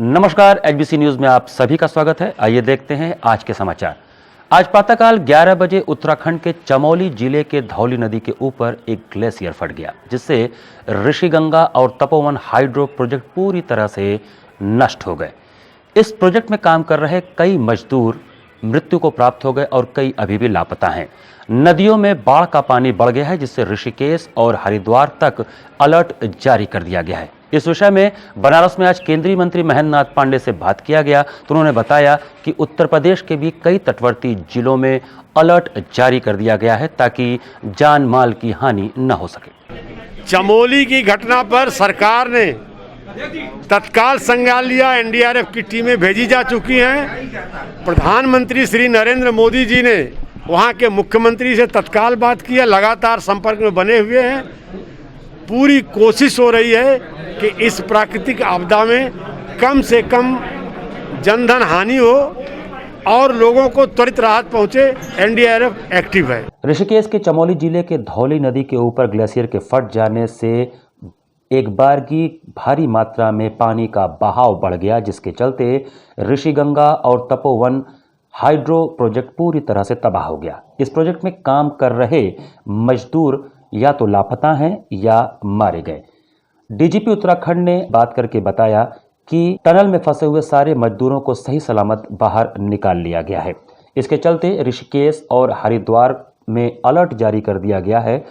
नमस्कार, HBC news में आप सभी का स्वागत है। आइए देखते हैं आज के समाचार। आज प्रातःकाल 11 बजे उत्तराखंड के चमोली जिले के धौली नदी के ऊपर एक ग्लेशियर फट गया, जिससे ऋषिगंगा और तपोवन हाइड्रो प्रोजेक्ट पूरी तरह से नष्ट हो गए। इस प्रोजेक्ट में काम कर रहे कई मजदूर मृत्यु को प्राप्त हो गए और कई अभी भी लापता हैं। नदियों में बाढ़ का पानी बढ़ गया है, जिससे ऋषिकेश और हरिद्वार तक अलर्ट जारी कर दिया गया है। इस विषय में बनारस में आज केंद्रीय मंत्री महेंद्र नाथ पांडे से बात किया गया, तो उन्होंने बताया कि उत्तर प्रदेश के भी कई तटवर्ती जिलों में अलर्ट जारी कर दिया गया है ताकि जान माल की हानि न हो सके। चमोली की घटना पर सरकार ने तत्काल संज्ञान लिया। एनडीआरएफ की टीमें भेजी जा चुकी हैं। प्रधानमंत्री श्री नरेंद्र मोदी जी ने वहां के मुख्यमंत्री से तत्काल बात किया, लगातार संपर्क में बने हुए हैं। पूरी कोशिश हो रही है कि इस प्राकृतिक आपदा में कम से कम जनधन हानि हो और लोगों को त्वरित राहत पहुंचे। एनडीआरएफ एक्टिव है। ऋषिकेश के चमोली जिले के धौली नदी के ऊपर ग्लेशियर के फट जाने से एक बार की भारी मात्रा में पानी का बहाव बढ़ गया, जिसके चलते ऋषिगंगा और तपोवन हाइड्रो प्रोजेक्ट पूरी तरह से तबाह हो गया। इस प्रोजेक्ट में काम कर रहे मजदूर या तो लापता हैं या मारे गए। डीजीपी उत्तराखंड ने बात करके बताया कि टनल में फंसे हुए सारे मजदूरों को सही सलामत बाहर निकाल लिया गया है। इसके चलते ऋषिकेश और हरिद्वार में अलर्ट जारी कर दिया गया है।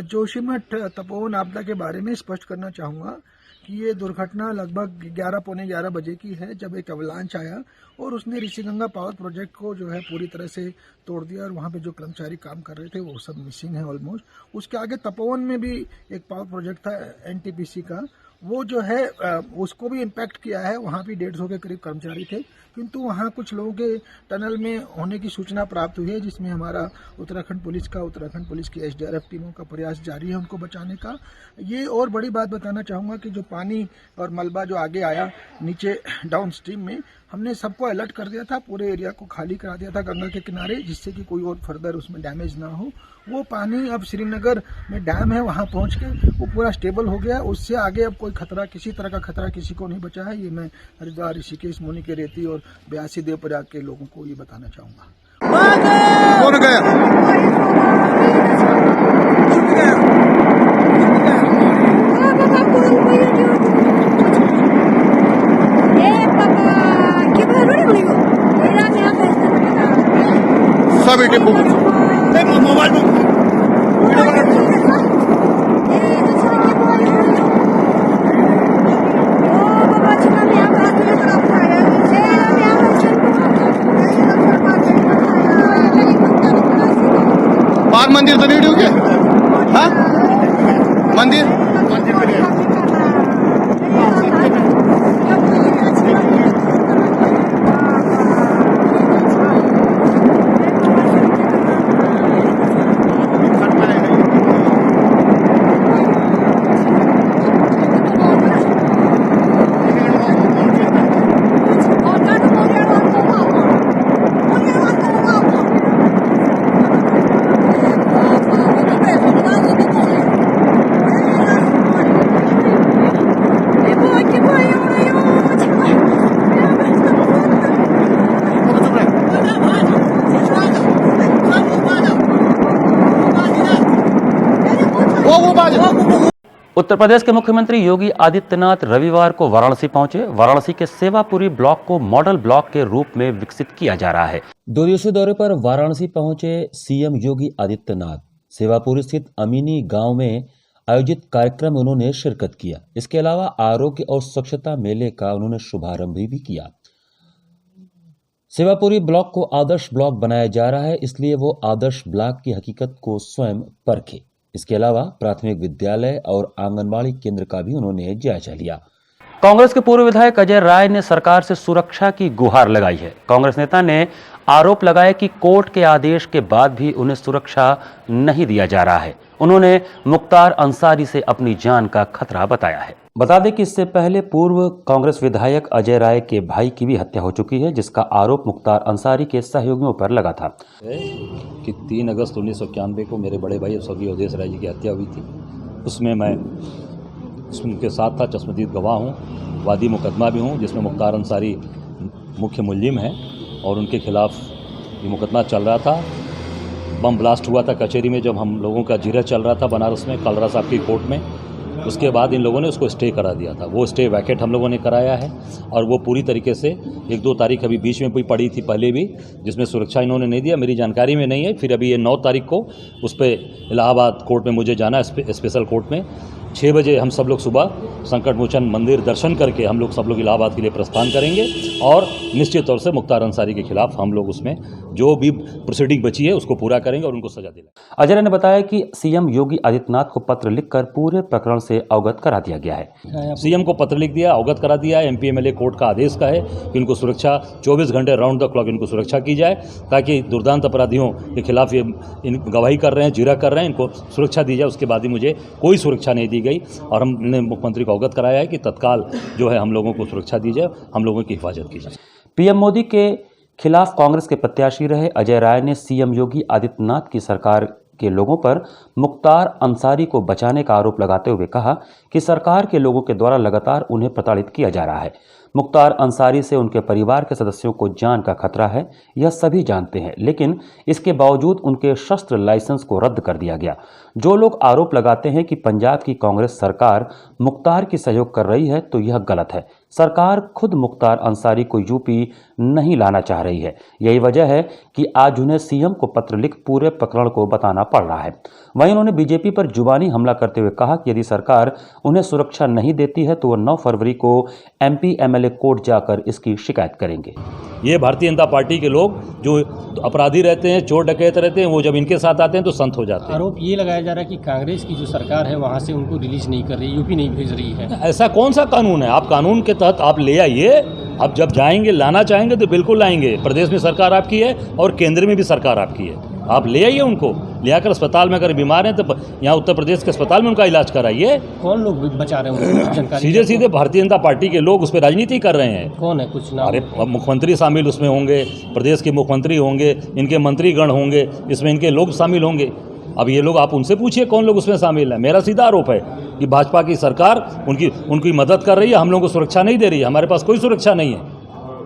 जोशीमठ तपोवन आपदा के बारे में स्पष्ट करना चाहूँगा कि ये दुर्घटना लगभग 11 पौने 11 बजे की है, जब एक अवलांच आया और उसने ऋषिगंगा पावर प्रोजेक्ट को जो है पूरी तरह से तोड़ दिया और वहाँ पे जो कर्मचारी काम कर रहे थे वो सब मिसिंग है ऑलमोस्ट। उसके आगे तपोवन में भी एक पावर प्रोजेक्ट था एनटीपीसी का, वो जो है उसको भी इम्पैक्ट किया है। वहाँ भी 150 के करीब कर्मचारी थे, किंतु वहाँ कुछ लोगों के टनल में होने की सूचना प्राप्त हुई है, जिसमें हमारा उत्तराखंड पुलिस की एसडीआरएफ टीमों का प्रयास जारी है उनको बचाने का। ये और बड़ी बात बताना चाहूँगा कि जो पानी और मलबा जो आगे आया नीचे डाउन स्ट्रीम में, हमने सबको अलर्ट कर दिया था, पूरे एरिया को खाली करा दिया था गंगा के किनारे, जिससे कि कोई और फर्दर उसमें डैमेज ना हो। वो पानी अब श्रीनगर में डैम है, वहाँ पहुँच के वो पूरा स्टेबल हो गया। उससे आगे अब कोई खतरा, किसी तरह का खतरा किसी को नहीं बचा है। ये मैं हरिद्वार, ऋषिकेश, मुनि के रेती और ब्यासी देवप्रयाग के लोगों को ये बताना चाहूँगा। कौन गया? सब डिब्बू मोबाइल बाग मंदिर तो वीडियो के हाँ मंदिर उत्तर प्रदेश के मुख्यमंत्री योगी आदित्यनाथ रविवार को वाराणसी पहुंचे। वाराणसी के सेवापुरी ब्लॉक को मॉडल ब्लॉक के रूप में विकसित किया जा रहा है। 2 दिवसीय दौरे पर वाराणसी पहुंचे सीएम योगी आदित्यनाथ सेवापुरी स्थित अमीनी गांव में आयोजित कार्यक्रम में उन्होंने शिरकत किया। इसके अलावा आरोग्य और स्वच्छता मेले का उन्होंने शुभारंभ भी किया। सेवापुरी ब्लॉक को आदर्श ब्लॉक बनाया जा रहा है, इसलिए वो आदर्श ब्लॉक की हकीकत को स्वयं परखे। इसके अलावा प्राथमिक विद्यालय और आंगनबाड़ी केंद्र का भी उन्होंने जायजा लिया। कांग्रेस के पूर्व विधायक अजय राय ने सरकार से सुरक्षा की गुहार लगाई है। कांग्रेस नेता ने आरोप लगाया कि कोर्ट के आदेश के बाद भी उन्हें सुरक्षा नहीं दिया जा रहा है। उन्होंने मुख्तार अंसारी से अपनी जान का खतरा बताया है। बता दें कि इससे पहले पूर्व कांग्रेस विधायक अजय राय के भाई की भी हत्या हो चुकी है, जिसका आरोप मुख्तार अंसारी के सहयोगियों पर लगा था कि 3 अगस्त 1991 को मेरे बड़े भाई स्वर्गीय अवधेश राय जी की हत्या हुई थी। उसमें मैं उनके साथ था, चश्मदीद गवाह हूँ। वादी मुकदमा भी हूँ, जिसमें मुख्तार अंसारी मुख्य मुल्जिम है और उनके खिलाफ ये मुकदमा चल रहा था। बम ब्लास्ट हुआ था कचहरी में जब हम लोगों का जिरह चल रहा था बनारस में, कलरा साहब की कोर्ट में। उसके बाद इन लोगों ने उसको स्टे करा दिया था। वो स्टे वैकेट हम लोगों ने कराया है और वो पूरी तरीके से 1-2 तारीख अभी बीच में भी पड़ी थी पहले भी, जिसमें सुरक्षा इन्होंने नहीं दिया, मेरी जानकारी में नहीं है। फिर अभी ये 9 तारीख को उस पर इलाहाबाद कोर्ट में मुझे जाना है, स्पेशल कोर्ट में 6 बजे हम सब लोग सुबह संकट मोचन मंदिर दर्शन करके हम लोग सब लोग इलाहाबाद के लिए प्रस्थान करेंगे और निश्चित तौर से मुख्तार अंसारी के खिलाफ हम लोग उसमें जो भी प्रोसीडिंग बची है उसको पूरा करेंगे और उनको सजा दिलाएंगे। अजय ने बताया कि सीएम योगी आदित्यनाथ को पत्र लिखकर पूरे प्रकरण से अवगत करा दिया गया है। सीएम को पत्र लिख दिया, अवगत करा दिया। एमपी एमएलए कोर्ट का आदेश का है कि इनको सुरक्षा 24 घंटे राउंड द क्लॉक इनको सुरक्षा की जाए, ताकि दुर्दांत अपराधियों के खिलाफ ये इन गवाही कर रहे हैं, जिरह कर रहे हैं, इनको सुरक्षा दी जाए। उसके बाद ही मुझे कोई सुरक्षा नहीं दी गई और हमने मुख्यमंत्री को अवगत कराया है कि तत्काल जो है हम लोगों को सुरक्षा दी जाए, हम लोगों की हिफाजत की जाए। पीएम मोदी के खिलाफ कांग्रेस के प्रत्याशी रहे अजय राय ने सीएम योगी आदित्यनाथ की सरकार के लोगों पर मुख्तार अंसारी को बचाने का आरोप लगाते हुए कहा कि सरकार के लोगों के द्वारा लगातार उन्हें प्रताड़ित किया जा रहा है। मुख्तार अंसारी से उनके परिवार के सदस्यों को जान का खतरा है, यह सभी जानते हैं, लेकिन इसके बावजूद उनके शस्त्र लाइसेंस को रद्द कर दिया गया। जो लोग आरोप लगाते हैं कि पंजाब की कांग्रेस सरकार मुख्तार की सहयोग कर रही है, तो यह गलत है। सरकार खुद मुख्तार अंसारी को यूपी नहीं लाना चाह रही है। यही वजह है कि आज उन्हें सीएम को पत्र लिख पूरे प्रकरण को बताना पड़ रहा है। वहीं उन्होंने बीजेपी पर जुबानी हमला करते हुए कहा कि यदि सरकार उन्हें सुरक्षा नहीं देती है तो वह 9 फरवरी को एमपी एमएलए कोर्ट जाकर इसकी शिकायत करेंगे। ये भारतीय जनता पार्टी के लोग जो अपराधी रहते हैं, चोर डकैत रहते हैं, वो जब इनके साथ आते हैं तो संत हो जाते हैं। आरोप ये लगाया जा रहा है कि कांग्रेस की जो सरकार है वहाँ से उनको रिलीज नहीं कर रही, यूपी नहीं भेज रही है। ऐसा कौन सा कानून है? आप कानून के तहत आप ले आइए। आप जब जाएंगे, लाना चाहेंगे तो बिल्कुल लाएंगे। प्रदेश में सरकार आपकी है और केंद्र में भी सरकार आपकी है। आप ले आइए उनको, ले आकर अस्पताल में अगर बीमार हैं तो यहाँ उत्तर प्रदेश के अस्पताल में उनका इलाज कराइए। कौन लोग बचा रहे हैं जानकारी? सीधे सीधे भारतीय जनता पार्टी के लोग उस पर राजनीति कर रहे हैं। कौन है कुछ नाम? अरे मुख्यमंत्री शामिल उसमें होंगे, प्रदेश के मुख्यमंत्री होंगे, इनके मंत्रीगण होंगे, इसमें इनके लोग शामिल होंगे। अब ये लोग आप उनसे पूछिए कौन लोग उसमें शामिल हैं। मेरा सीधा आरोप है कि भाजपा की सरकार उनकी मदद कर रही है, हम लोगों को सुरक्षा नहीं दे रही है। हमारे पास कोई सुरक्षा नहीं है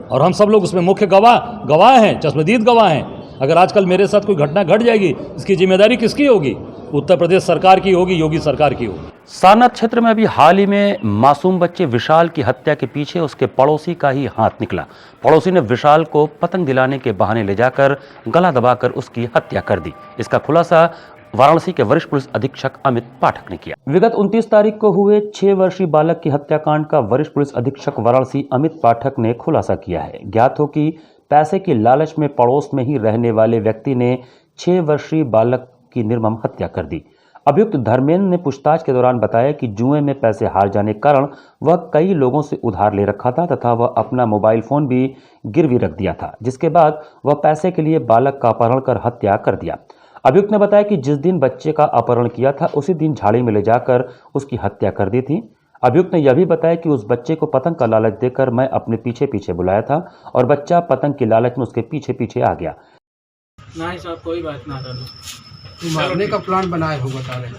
और हम सब लोग उसमें मुख्य गवाह हैं, चश्मदीद गवाह हैं। अगर आजकल मेरे साथ कोई घटना घट जाएगी, इसकी जिम्मेदारी किसकी होगी? उत्तर प्रदेश सरकार की होगी, योगी सरकार की होगी। सारनाथ क्षेत्र में अभी हाल ही में मासूम बच्चे विशाल की हत्या के पीछे उसके पड़ोसी का ही हाथ निकला। पड़ोसी ने विशाल को पतंग दिलाने के बहाने ले जाकर गला दबाकर उसकी हत्या कर दी। इसका खुलासा वाराणसी के वरिष्ठ पुलिस अधीक्षक अमित पाठक ने किया। विगत 29 तारीख को हुए 6 वर्षीय बालक की हत्याकांड का वरिष्ठ पुलिस अधीक्षक वाराणसी अमित पाठक ने खुलासा किया है। ज्ञात हो कि पैसे की लालच में पड़ोस में ही रहने वाले व्यक्ति ने 6 वर्षीय बालक की निर्मम हत्या कर दी। अभियुक्त धर्मेंद्र ने पूछताछ के दौरान बताया कि जुए में पैसे हार जाने के कारण वह कई लोगों से उधार ले रखा था तथा वह अपना मोबाइल फोन भी गिरवी रख दिया था, जिसके बाद वह पैसे के लिए बालक का अपहरण कर हत्या कर दिया। अभियुक्त ने बताया कि जिस दिन बच्चे का अपहरण किया था उसी दिन झाड़ी में ले जाकर उसकी हत्या कर दी थी। अभियुक्त ने यह भी बताया कि उस बच्चे को पतंग का लालच देकर मैं अपने पीछे पीछे बुलाया था और बच्चा पतंग की लालच में उसके पीछे पीछे आ गया। नहीं साहब, कोई बात ना करो। मारने का प्लान बनाए हो बता रहे हैं?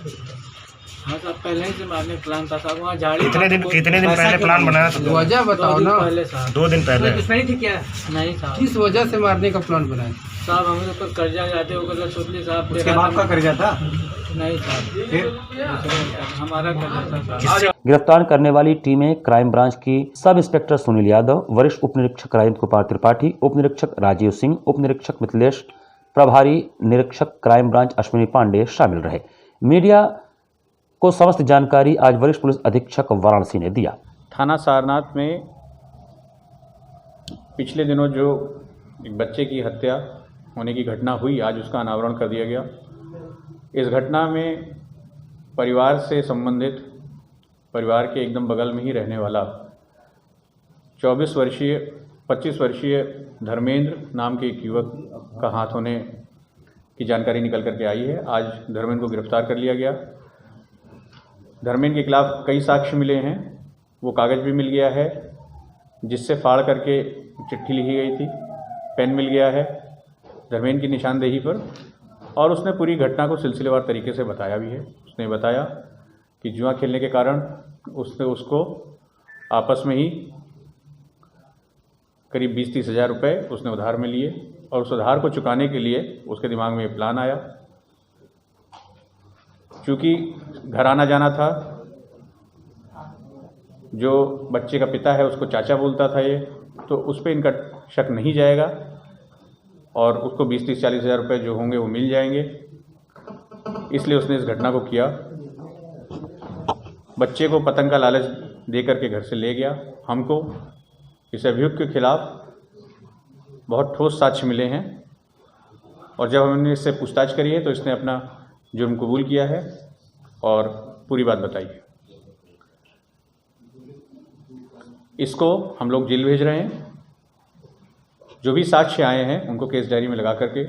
हाँ साहब, पहले ही से मारने का प्लान था साहब। वहाँ झाड़ी कितने दिन पहले प्लान बनाया था? वजह बताओ ना। पहले साहब 2 दिन पहले। नहीं थी क्या? नहीं साहब। किस वजह से मारने का प्लान बनाया? साहब हमें तो कुछ कर्जा जाते होकर सोचली साहब। उसके बाप का कर्जा था? नहीं साहब, हमारा कर्जा था साहब। गिरफ्तार करने वाली टीमें क्राइम ब्रांच की सब इंस्पेक्टर सुनील यादव, वरिष्ठ उप निरीक्षक राजेंद्र कुमार त्रिपाठी, उप निरीक्षक राजीव सिंह, उप निरीक्षक मिथिलेश, प्रभारी निरीक्षक क्राइम ब्रांच अश्विनी पांडे शामिल रहे। मीडिया को समस्त जानकारी आज वरिष्ठ पुलिस अधीक्षक वाराणसी ने दिया। थाना सारनाथ में पिछले दिनों जो एक बच्चे की हत्या होने की घटना हुई, आज उसका अनावरण कर दिया गया। इस घटना में परिवार से संबंधित, परिवार के एकदम बगल में ही रहने वाला 25 वर्षीय धर्मेंद्र नाम के एक युवक का हाथ होने की जानकारी निकल करके आई है। आज धर्मेंद्र को गिरफ्तार कर लिया गया। धर्मेंद्र के खिलाफ कई साक्ष्य मिले हैं, वो कागज़ भी मिल गया है जिससे फाड़ करके चिट्ठी लिखी गई थी, पेन मिल गया है धर्मेंद्र की निशानदेही पर, और उसने पूरी घटना को सिलसिलेवार तरीके से बताया भी है। उसने बताया कि जुआ खेलने के कारण उसने उसको आपस में ही करीब 20-30 हज़ार रुपये उसने उधार में लिए और उस उधार को चुकाने के लिए उसके दिमाग में ये प्लान आया। चूँकि घर आना जाना था, जो बच्चे का पिता है उसको चाचा बोलता था ये, तो उस पर इनका शक नहीं जाएगा और उसको 20-30-40 हज़ार रुपये जो होंगे वो मिल जाएंगे। इसलिए उसने इस घटना को किया। बच्चे को पतंग का लालच दे करके घर से ले गया। हमको इस अभियुक्त के खिलाफ बहुत ठोस साक्ष्य मिले हैं और जब हमने इससे पूछताछ करी है तो इसने अपना जुर्म कबूल किया है और पूरी बात बताई है। इसको हम लोग जेल भेज रहे हैं। जो भी साक्ष्य आए हैं उनको केस डायरी में लगा करके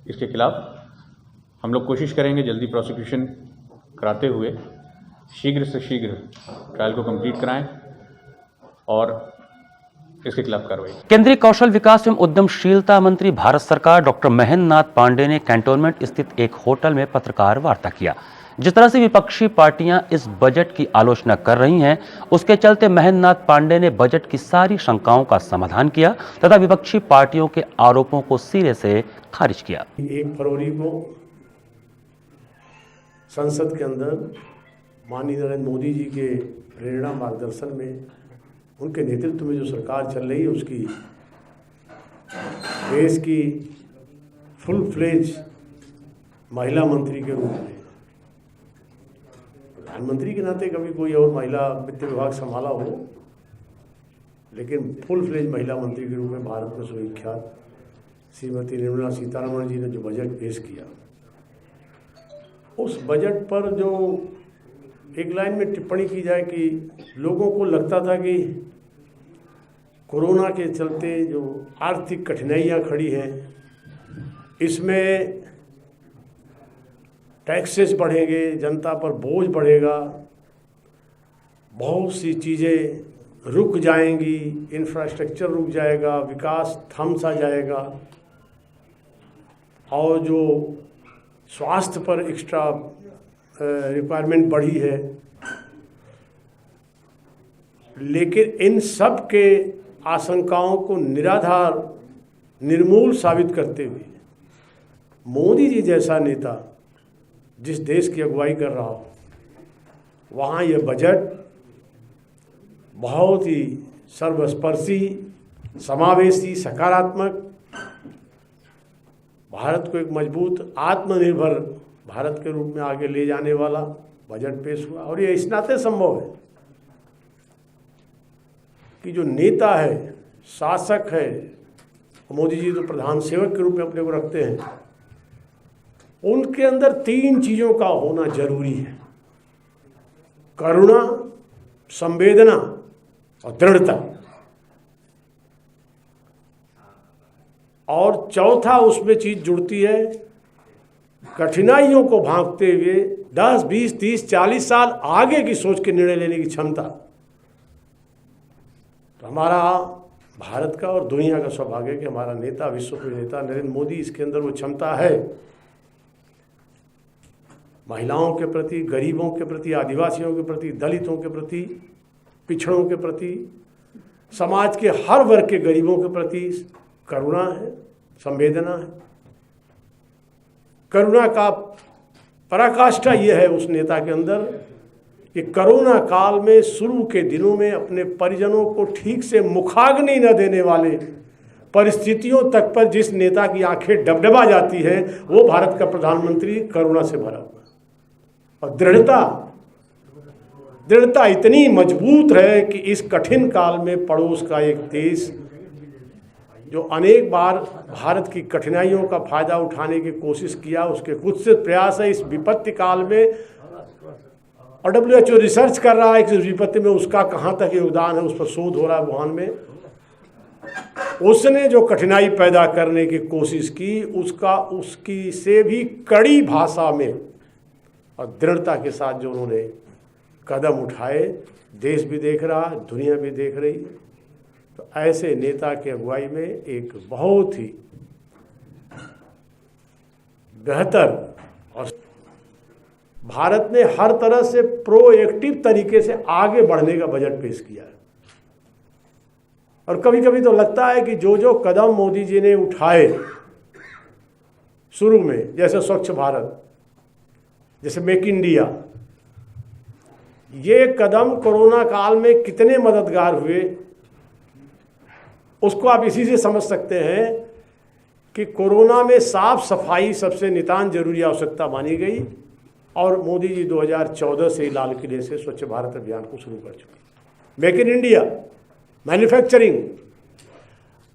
इसके खिलाफ हम लोग कोशिश करेंगे जल्दी प्रोसिक्यूशन कराते हुए शीघ्र से शीघ्र ट्रायल को कंप्लीट कराएं और इसके खिलाफ कार्रवाई। केंद्रीय कौशल विकास एवं उद्यमशीलता मंत्री भारत सरकार डॉक्टर महेंद्र नाथ पांडे ने कैंटोनमेंट स्थित एक होटल में पत्रकार वार्ता किया। जिस तरह से विपक्षी पार्टियां इस बजट की आलोचना कर रही हैं, उसके चलते महेंद्र नाथ पांडे ने बजट की सारी शंकाओं का समाधान किया तथा विपक्षी पार्टियों के आरोपों को सिरे से खारिज किया। 1 फरवरी को संसद के अंदर माननीय नरेंद्र मोदी जी के प्रेरणा मार्गदर्शन में, उनके नेतृत्व में जो सरकार चल रही है उसकी देश की फुल फ्लेज महिला मंत्री के रूप में, प्रधानमंत्री के नाते कभी कोई और महिला वित्त विभाग संभाला हो, लेकिन फुल फ्लेज महिला मंत्री के रूप में भारत में सुविख्यात श्रीमती निर्मला सीतारमण जी ने जो बजट पेश किया, उस बजट पर जो एक लाइन में टिप्पणी की जाए कि लोगों को लगता था कि कोरोना के चलते जो आर्थिक कठिनाइयां खड़ी हैं, इसमें टैक्सेस बढ़ेंगे, जनता पर बोझ बढ़ेगा, बहुत सी चीज़ें रुक जाएंगी, इंफ्रास्ट्रक्चर रुक जाएगा, विकास थम सा जाएगा और जो स्वास्थ्य पर एक्स्ट्रा रिक्वायरमेंट बढ़ी है। लेकिन इन सब के आशंकाओं को निराधार निर्मूल साबित करते हुए मोदी जी जैसा नेता जिस देश की अगुवाई कर रहा हो, वहाँ यह बजट बहुत ही सर्वस्पर्शी, समावेशी, सकारात्मक, भारत को एक मजबूत आत्मनिर्भर भारत के रूप में आगे ले जाने वाला बजट पेश हुआ। और ये इस नाते संभव है कि जो नेता है, शासक है, मोदी जी तो प्रधान सेवक के रूप में अपने को रखते हैं, उनके अंदर 3 चीज़ों का होना जरूरी है: करुणा, संवेदना और दृढ़ता। और चौथा उसमें चीज जुड़ती है कठिनाइयों को भांपते हुए 10, 20, 30, 40 साल आगे की सोच के निर्णय लेने की क्षमता। तो हमारा भारत का और दुनिया का सौभाग्य है कि हमारा नेता, विश्व के नेता नरेंद्र मोदी, इसके अंदर वो क्षमता है महिलाओं के प्रति, गरीबों के प्रति, आदिवासियों के प्रति, दलितों के प्रति, पिछड़ों के प्रति, समाज के हर वर्ग के गरीबों के प्रति करुणा है, संवेदना है। करुणा का पराकाष्ठा ये है उस नेता के अंदर कि कोरोना काल में शुरू के दिनों में अपने परिजनों को ठीक से मुखाग्नि न देने वाले परिस्थितियों तक पर जिस नेता की आंखें डबडबा जाती हैं, वो भारत का प्रधानमंत्री करुणा से भरा हुआ। और दृढ़ता इतनी मजबूत है कि इस कठिन काल में पड़ोस का एक देश जो अनेक बार भारत की कठिनाइयों का फायदा उठाने की कोशिश किया, उसके कुछ से प्रयास है इस विपत्ति काल में। और WHO रिसर्च कर रहा है कि इस विपत्ति में उसका कहाँ तक योगदान है, उस पर शोध हो रहा है वुहान में। उसने जो कठिनाई पैदा करने की कोशिश की, उसकी से भी कड़ी भाषा में और दृढ़ता के साथ जो उन्होंने कदम उठाए, देश भी देख रहा, दुनिया भी देख रही। तो ऐसे नेता की अगुवाई में एक बहुत ही बेहतर, और भारत ने हर तरह से प्रोएक्टिव तरीके से आगे बढ़ने का बजट पेश किया है। और कभी कभी तो लगता है कि जो जो कदम मोदी जी ने उठाए शुरू में, जैसे स्वच्छ भारत, जैसे मेक इंडिया, ये कदम कोरोना काल में कितने मददगार हुए, उसको आप इसी से समझ सकते हैं कि कोरोना में साफ सफाई सबसे नितांत जरूरी आवश्यकता मानी गई और मोदी जी 2014 से लाल किले से स्वच्छ भारत अभियान को शुरू कर चुके। मेक इन इंडिया, मैन्युफैक्चरिंग,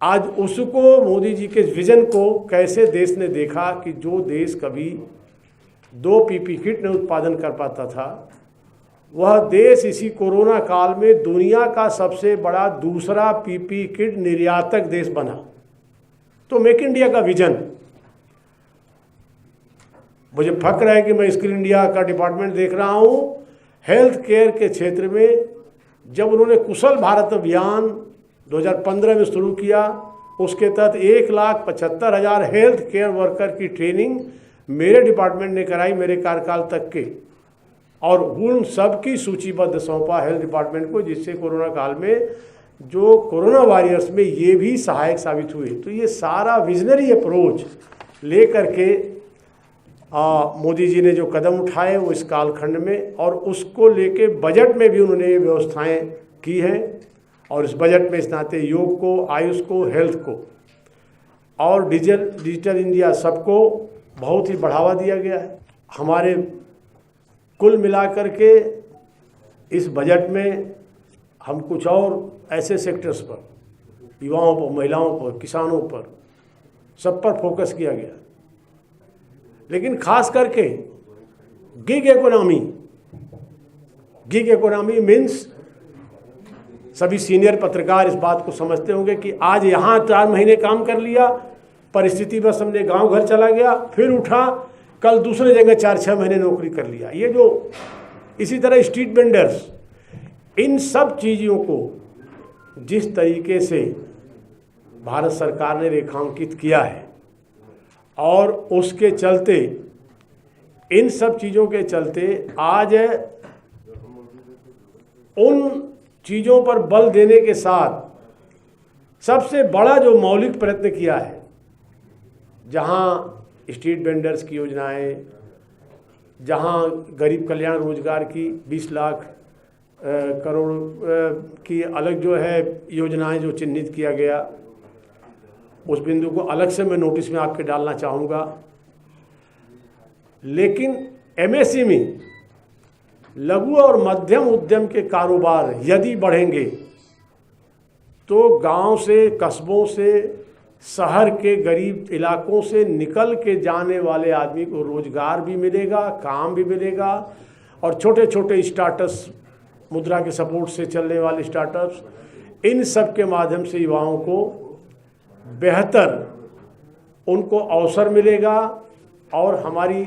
आज उसको मोदी जी के विजन को कैसे देश ने देखा कि जो देश कभी 2 पीपी किट नहीं उत्पादन कर पाता था, वह देश इसी कोरोना काल में दुनिया का सबसे बड़ा दूसरा पीपी किट निर्यातक देश बना। तो मेक इंडिया का विजन, मुझे फक्र है कि मैं स्किल इंडिया का डिपार्टमेंट देख रहा हूँ। हेल्थ केयर के क्षेत्र में जब उन्होंने कुशल भारत अभियान 2015 में शुरू किया, उसके तहत 1,75,000 हेल्थ केयर वर्कर की ट्रेनिंग मेरे डिपार्टमेंट ने कराई मेरे कार्यकाल तक के, और उन सबकी सूचीबद्ध सौंपा हेल्थ डिपार्टमेंट को, जिससे कोरोना काल में जो कोरोना वॉरियर्स में ये भी सहायक साबित हुए। तो ये सारा विजनरी अप्रोच लेकर के मोदी जी ने जो कदम उठाए वो इस कालखंड में, और उसको लेके बजट में भी उन्होंने ये व्यवस्थाएं की हैं। और इस बजट में इस नाते योग को, आयुष को, हेल्थ को और डिजिटल इंडिया सबको बहुत ही बढ़ावा दिया गया है। हमारे कुल मिलाकर के इस बजट में हम कुछ और ऐसे सेक्टर्स पर, युवाओं पर, महिलाओं पर, किसानों पर, सब पर फोकस किया गया। लेकिन खास करके गिग इकोनॉमी मीन्स, सभी सीनियर पत्रकार इस बात को समझते होंगे कि आज यहाँ 4 महीने काम कर लिया, परिस्थिति बस हमने गांव घर चला गया, फिर उठा, कल दूसरे जगह 4-6 महीने नौकरी कर लिया। ये जो इसी तरह स्ट्रीट वेंडर्स, इन सब चीज़ों को जिस तरीके से भारत सरकार ने रेखांकित किया है, और उसके चलते, इन सब चीज़ों के चलते आज उन चीज़ों पर बल देने के साथ सबसे बड़ा जो मौलिक प्रयत्न किया है, जहाँ स्ट्रीट वेंडर्स की योजनाएं, जहाँ गरीब कल्याण रोजगार की 20 लाख करोड़ की अलग जो है योजनाएं जो चिन्हित किया गया, उस बिंदु को अलग से मैं नोटिस में आपके डालना चाहूँगा। लेकिन एमएसएमई, लघु और मध्यम उद्यम के कारोबार यदि बढ़ेंगे तो गांव से, कस्बों से, शहर के गरीब इलाकों से निकल के जाने वाले आदमी को रोजगार भी मिलेगा, काम भी मिलेगा, और छोटे छोटे स्टार्टअप्स, मुद्रा के सपोर्ट से चलने वाले स्टार्टअप्स, इन सब के माध्यम से युवाओं को बेहतर उनको अवसर मिलेगा और हमारी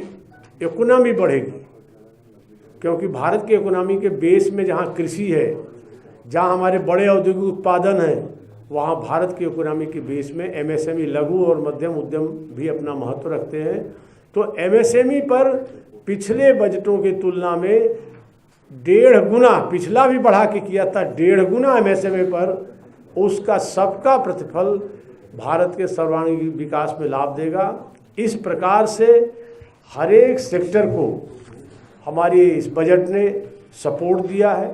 इकोनॉमी बढ़ेगी। क्योंकि भारत की इकोनॉमी के बेस में जहाँ कृषि है, जहाँ हमारे बड़े औद्योगिक उत्पादन हैं, वहाँ भारत की इकोनॉमी के बेस में एमएसएमई, लघु और मध्यम उद्यम भी अपना महत्व रखते हैं। तो एमएसएमई पर पिछले बजटों की तुलना में 1.5 गुना, पिछला भी बढ़ा के किया था, 1.5 गुना एमएसएमई पर, उसका सबका प्रतिफल भारत के सर्वांगीण विकास में लाभ देगा। इस प्रकार से हर एक सेक्टर को हमारी इस बजट ने सपोर्ट दिया है।